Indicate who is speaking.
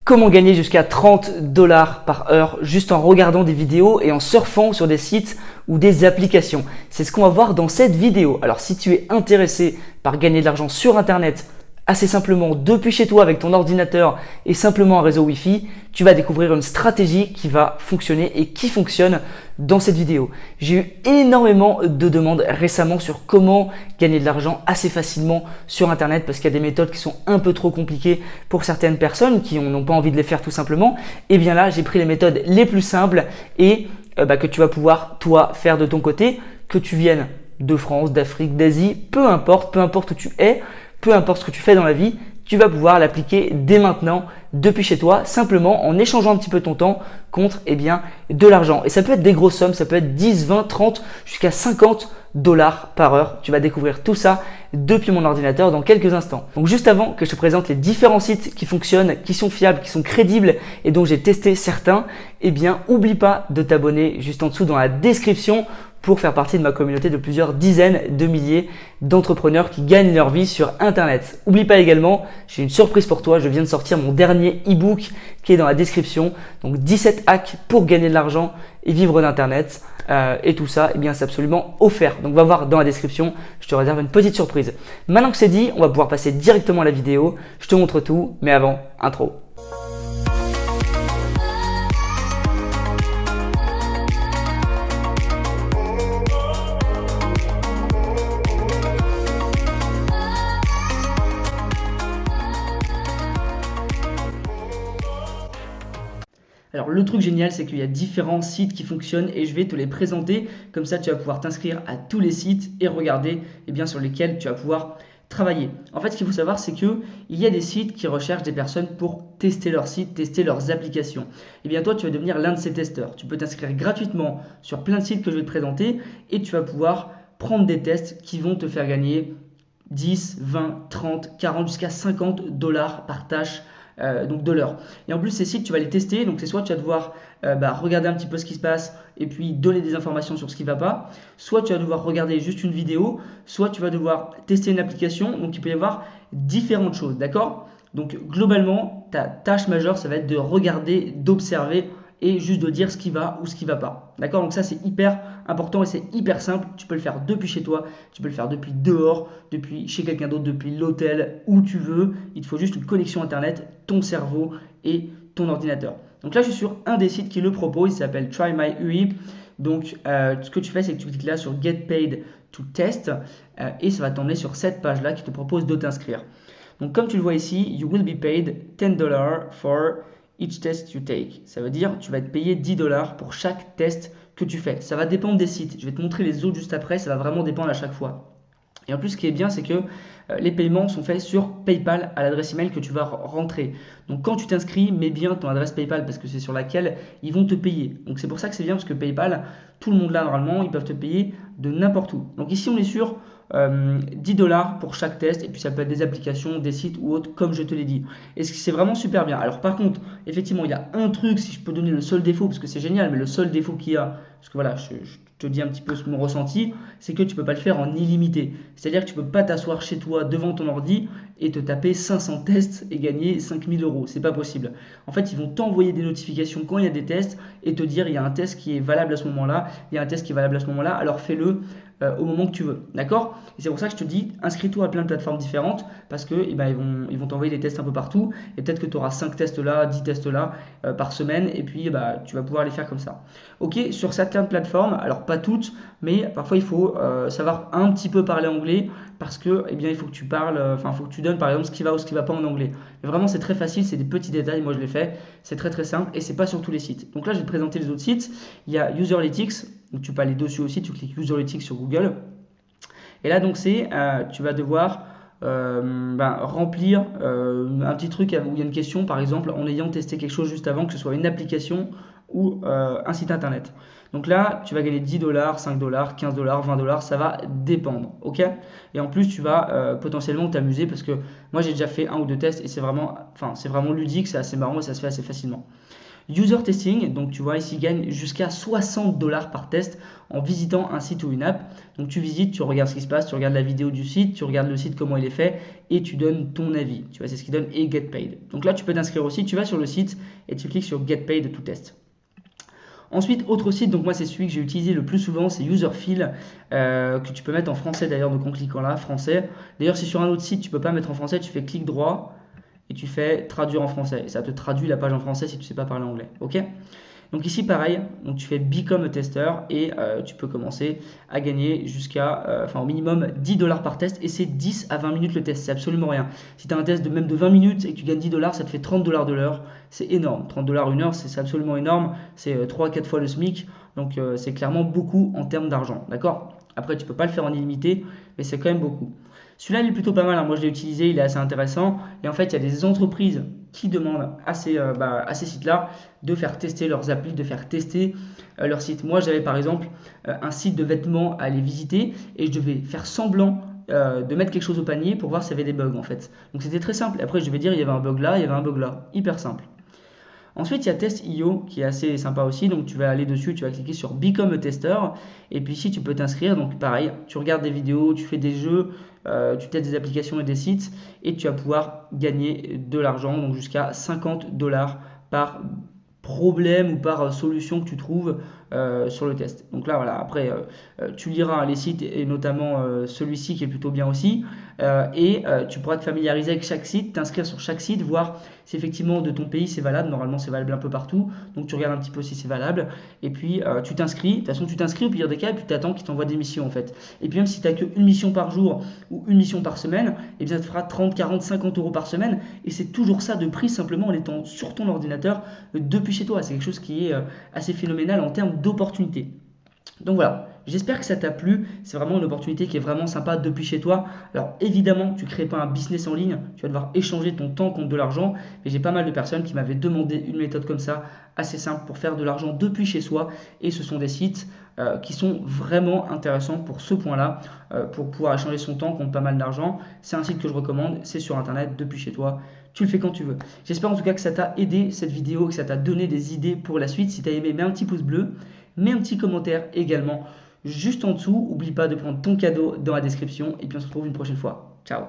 Speaker 1: Comment gagner jusqu'à 30 $ par heure juste en regardant des vidéos et en surfant sur des sites ou des applications? C'est ce qu'on va voir dans cette vidéo. Alors si tu es intéressé par gagner de l'argent sur internet assez simplement depuis chez toi avec ton ordinateur et simplement un réseau Wi-Fi, tu vas découvrir une stratégie qui va fonctionner et qui fonctionne dans cette vidéo. J'ai eu énormément de demandes récemment sur comment gagner de l'argent assez facilement sur internet parce qu'il y a des méthodes qui sont un peu trop compliquées pour certaines personnes qui n'ont pas envie de les faire tout simplement. Et bien là, j'ai pris les méthodes les plus simples et que tu vas pouvoir toi faire de ton côté, que tu viennes de France, d'Afrique, d'Asie, peu importe où tu es. Peu importe ce que tu fais dans la vie, tu vas pouvoir l'appliquer dès maintenant, depuis chez toi, simplement en échangeant un petit peu ton temps contre de l'argent. Et ça peut être des grosses sommes, ça peut être 10, 20, 30, jusqu'à 50 $ par heure. Tu vas découvrir tout ça depuis mon ordinateur dans quelques instants. Donc juste avant que je te présente les différents sites qui fonctionnent, qui sont fiables, qui sont crédibles et dont j'ai testé certains, oublie pas de t'abonner juste en dessous dans la description pour faire partie de ma communauté de plusieurs dizaines de milliers d'entrepreneurs qui gagnent leur vie sur internet. N'oublie pas également, j'ai une surprise pour toi, je viens de sortir mon dernier e-book qui est dans la description. Donc 17 hacks pour gagner de l'argent et vivre d'internet. Et tout ça, c'est absolument offert. Donc va voir dans la description, je te réserve une petite surprise. Maintenant que c'est dit, on va pouvoir passer directement à la vidéo. Je te montre tout, mais avant, intro. Alors le truc génial, c'est qu'il y a différents sites qui fonctionnent et je vais te les présenter. Comme ça, tu vas pouvoir t'inscrire à tous les sites et regarder sur lesquels tu vas pouvoir travailler. En fait, ce qu'il faut savoir, c'est qu'il y a des sites qui recherchent des personnes pour tester leur site, tester leurs applications. Toi, tu vas devenir l'un de ces testeurs. Tu peux t'inscrire gratuitement sur plein de sites que je vais te présenter et tu vas pouvoir prendre des tests qui vont te faire gagner 10, 20, 30, 40, jusqu'à 50 $ par tâche. Donc de l'heure. Et en plus, ces sites, tu vas les tester. Donc c'est soit tu vas devoir regarder un petit peu ce qui se passe et puis donner des informations sur ce qui ne va pas, soit tu vas devoir regarder juste une vidéo, soit tu vas devoir tester une application. Donc il peut y avoir différentes choses, d'accord? Donc globalement, ta tâche majeure, ça va être de regarder, d'observer et juste de dire ce qui va ou ce qui ne va pas. D'accord? Donc ça, c'est hyper important et c'est hyper simple. Tu peux le faire depuis chez toi, tu peux le faire depuis dehors, depuis chez quelqu'un d'autre, depuis l'hôtel, où tu veux. Il te faut juste une connexion Internet, ton cerveau et ton ordinateur. Donc là, je suis sur un des sites qui le propose. Il s'appelle Try My UI. Donc, ce que tu fais, c'est que tu cliques là sur Get Paid to Test et ça va t'emmener sur cette page-là qui te propose de t'inscrire. Donc, comme tu le vois ici, you will be paid $10 for each test you take. Ça veut dire tu vas être payé 10 $ pour chaque test que tu fais. Ça va dépendre des sites. Je vais te montrer les autres juste après. Ça va vraiment dépendre à chaque fois. Et en plus, ce qui est bien, c'est que les paiements sont faits sur PayPal à l'adresse email que tu vas rentrer. Donc, quand tu t'inscris, mets bien ton adresse PayPal parce que c'est sur laquelle ils vont te payer. Donc, c'est pour ça que c'est bien parce que PayPal, tout le monde là, normalement, ils peuvent te payer de n'importe où. Donc, ici, on est sur 10 $ pour chaque test et puis ça peut être des applications, des sites ou autres comme je te l'ai dit. Et c'est vraiment super bien. Alors par contre, effectivement, il y a un truc, si je peux donner le seul défaut, parce que c'est génial, mais le seul défaut qu'il y a, parce que voilà, je te dis un petit peu mon ressenti, c'est que tu peux pas le faire en illimité. C'est-à-dire que tu peux pas t'asseoir chez toi devant ton ordi et te taper 500 tests et gagner 5000 €. C'est pas possible. En fait, ils vont t'envoyer des notifications quand il y a des tests et te dire il y a un test qui est valable à ce moment-là, il y a un test qui est valable à ce moment-là, alors fais-le au moment que tu veux, d'accord? Et c'est pour ça que je te dis, inscris-toi à plein de plateformes différentes parce que ils vont t'envoyer des tests un peu partout et peut-être que tu auras 5 tests là, 10 tests là par semaine et puis tu vas pouvoir les faire comme ça. Ok, sur certaines plateformes, alors pas toutes, mais parfois il faut savoir un petit peu parler anglais parce que il faut que tu parles, il faut que tu donnes par exemple ce qui va ou ce qui va pas en anglais. Mais vraiment c'est très facile, c'est des petits détails, moi je l'ai fait, c'est très très simple et c'est pas sur tous les sites. Donc là je vais te présenter les autres sites. Il y a Userlytics, donc tu peux aller dessus aussi, tu cliques Userlytics sur Google. Et là donc tu vas devoir remplir un petit truc où il y a une question par exemple en ayant testé quelque chose juste avant, que ce soit une application ou un site internet. Donc là, tu vas gagner 10 $, 5 $, 15 $, 20 $, ça va dépendre, ok? Et en plus, tu vas potentiellement t'amuser parce que moi, j'ai déjà fait un ou deux tests et c'est vraiment ludique, c'est assez marrant et ça se fait assez facilement. User testing, donc tu vois ici, gagne jusqu'à 60 $ par test en visitant un site ou une app. Donc tu visites, tu regardes ce qui se passe, tu regardes la vidéo du site, tu regardes le site, comment il est fait, et tu donnes ton avis. Tu vois, c'est ce qui donne et get paid. Donc là, tu peux t'inscrire aussi, tu vas sur le site et tu cliques sur get paid to test. Ensuite, autre site, donc moi c'est celui que j'ai utilisé le plus souvent, c'est Userfill, que tu peux mettre en français d'ailleurs, donc en cliquant là, français. D'ailleurs, si sur un autre site tu peux pas mettre en français, tu fais clic droit et tu fais traduire en français. Et ça te traduit la page en français si tu sais pas parler anglais. Ok? Donc ici pareil, donc tu fais Become a Tester et tu peux commencer à gagner jusqu'à, au minimum 10 $ par test et c'est 10 à 20 minutes le test, c'est absolument rien. Si tu as un test de même de 20 minutes et que tu gagnes 10 $, ça te fait 30 $ de l'heure, c'est énorme. 30 $ une heure, c'est absolument énorme, c'est 3 à 4 fois le SMIC, donc c'est clairement beaucoup en termes d'argent, d'accord? Après tu peux pas le faire en illimité, mais c'est quand même beaucoup. Celui-là il est plutôt pas mal, hein. Moi je l'ai utilisé, il est assez intéressant et en fait il y a des entreprises qui demandent à ces sites-là de faire tester leurs applis, de faire tester leur site. Moi, j'avais par exemple un site de vêtements à aller visiter et je devais faire semblant de mettre quelque chose au panier pour voir s'il y avait des bugs en fait. Donc c'était très simple. Après, je devais dire il y avait un bug là, il y avait un bug là. Hyper simple. Ensuite, il y a Test.io qui est assez sympa aussi. Donc, tu vas aller dessus, tu vas cliquer sur Become a Tester. Et puis ici, tu peux t'inscrire. Donc, pareil, tu regardes des vidéos, tu fais des jeux, tu testes des applications et des sites. Et tu vas pouvoir gagner de l'argent, donc jusqu'à 50 $ par problème ou par solution que tu trouves sur le test. Donc là, voilà, après, tu liras les sites et notamment celui-ci qui est plutôt bien aussi. Tu pourras te familiariser avec chaque site, t'inscrire sur chaque site, voir si effectivement de ton pays c'est valable. Normalement, c'est valable un peu partout. Donc tu regardes un petit peu si c'est valable. Et puis tu t'inscris. De toute façon, tu t'inscris au pire des cas et puis tu attends qu'ils t'envoient des missions en fait. Et puis même si tu n'as qu'une mission par jour ou une mission par semaine, et bien ça te fera 30, 40, 50 € par semaine. Et c'est toujours ça de prix simplement en étant sur ton ordinateur depuis chez toi. C'est quelque chose qui est assez phénoménal en termes d'opportunités. Donc voilà, j'espère que ça t'a plu. C'est vraiment une opportunité qui est vraiment sympa depuis chez toi. Alors évidemment, tu ne crées pas un business en ligne, tu vas devoir échanger ton temps contre de l'argent. Mais j'ai pas mal de personnes qui m'avaient demandé une méthode comme ça, assez simple pour faire de l'argent depuis chez soi. Et ce sont des sites qui sont vraiment intéressants pour ce point-là, pour pouvoir échanger son temps contre pas mal d'argent. C'est un site que je recommande, c'est sur internet, depuis chez toi. Tu le fais quand tu veux. J'espère en tout cas que ça t'a aidé cette vidéo, que ça t'a donné des idées pour la suite. Si tu as aimé, mets un petit pouce bleu, mets un petit commentaire également juste en dessous. N'oublie pas de prendre ton cadeau dans la description et puis on se retrouve une prochaine fois. Ciao.